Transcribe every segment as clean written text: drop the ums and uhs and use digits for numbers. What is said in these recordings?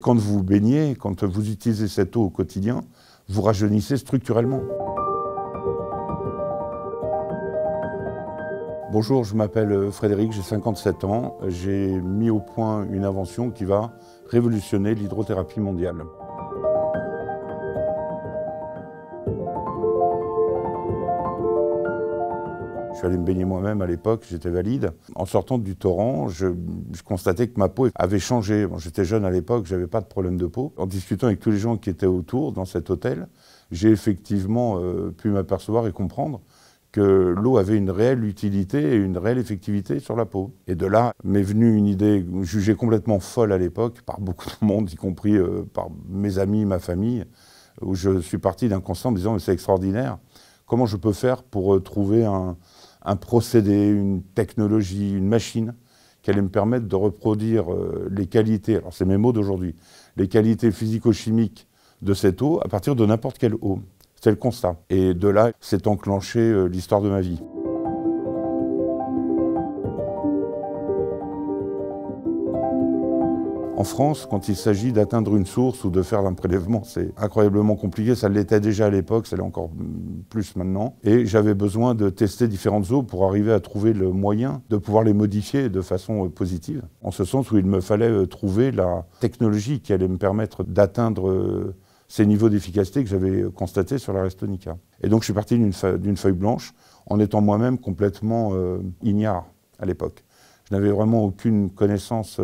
Quand vous baignez, quand vous utilisez cette eau au quotidien, vous rajeunissez structurellement. Bonjour, je m'appelle Frédéric, j'ai 57 ans. J'ai mis au point une invention qui va révolutionner l'hydrothérapie mondiale. Je suis allé me baigner moi-même à l'époque, j'étais valide. En sortant du torrent, je constatais que ma peau avait changé. Bon, j'étais jeune à l'époque, j'avais pas de problème de peau. En discutant avec tous les gens qui étaient autour dans cet hôtel, j'ai effectivement pu m'apercevoir et comprendre que l'eau avait une réelle utilité et une réelle effectivité sur la peau. Et de là m'est venue une idée jugée complètement folle à l'époque par beaucoup de monde, y compris par mes amis, ma famille, où je suis parti d'un constat en me disant « mais c'est extraordinaire, comment je peux faire pour trouver un procédé, une technologie, une machine qui allait me permettre de reproduire les qualités, alors c'est mes mots d'aujourd'hui, les qualités physico-chimiques de cette eau à partir de n'importe quelle eau. » C'est le constat. Et de là s'est enclenchée l'histoire de ma vie. En France, quand il s'agit d'atteindre une source ou de faire un prélèvement, c'est incroyablement compliqué. Ça l'était déjà à l'époque, ça l'est encore plus maintenant. Et j'avais besoin de tester différentes eaux pour arriver à trouver le moyen de pouvoir les modifier de façon positive. En ce sens où il me fallait trouver la technologie qui allait me permettre d'atteindre ces niveaux d'efficacité que j'avais constatés sur la Restonica. Et donc je suis parti d'une feuille blanche en étant moi-même complètement ignare à l'époque. Je n'avais vraiment aucune connaissance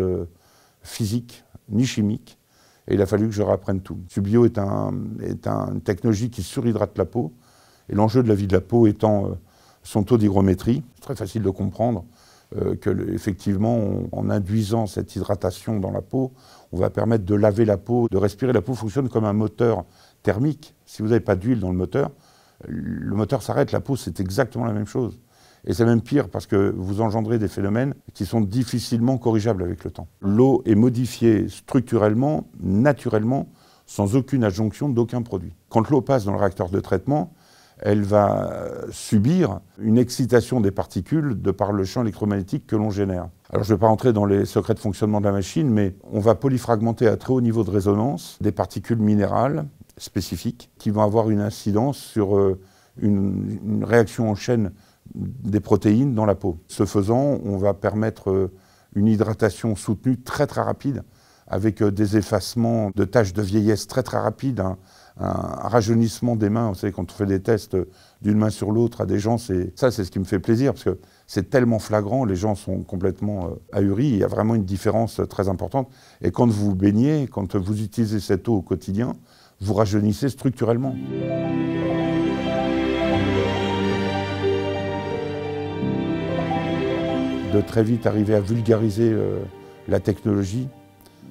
physique ni chimique, et il a fallu que je réapprenne tout. Subio est une technologie qui surhydrate la peau, et l'enjeu de la vie de la peau étant son taux d'hygrométrie. C'est très facile de comprendre qu'effectivement, en induisant cette hydratation dans la peau, on va permettre de laver la peau, de respirer. La peau fonctionne comme un moteur thermique. Si vous n'avez pas d'huile dans le moteur s'arrête, la peau c'est exactement la même chose. Et c'est même pire parce que vous engendrez des phénomènes qui sont difficilement corrigeables avec le temps. L'eau est modifiée structurellement, naturellement, sans aucune adjonction d'aucun produit. Quand l'eau passe dans le réacteur de traitement, elle va subir une excitation des particules de par le champ électromagnétique que l'on génère. Alors je ne vais pas rentrer dans les secrets de fonctionnement de la machine, mais on va polyfragmenter à très haut niveau de résonance des particules minérales spécifiques qui vont avoir une incidence sur une réaction en chaîne des protéines dans la peau. Ce faisant, on va permettre une hydratation soutenue très très rapide avec des effacements de taches de vieillesse très très rapides, un rajeunissement des mains. Vous savez, quand on fait des tests d'une main sur l'autre à des gens, c'est ce qui me fait plaisir parce que c'est tellement flagrant, les gens sont complètement ahuris, il y a vraiment une différence très importante. Et quand vous baignez, quand vous utilisez cette eau au quotidien, vous rajeunissez structurellement. De très vite arriver à vulgariser la technologie,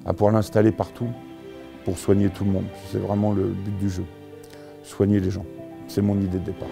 à pouvoir l'installer partout pour soigner tout le monde. C'est vraiment le but du jeu. Soigner les gens. C'est mon idée de départ.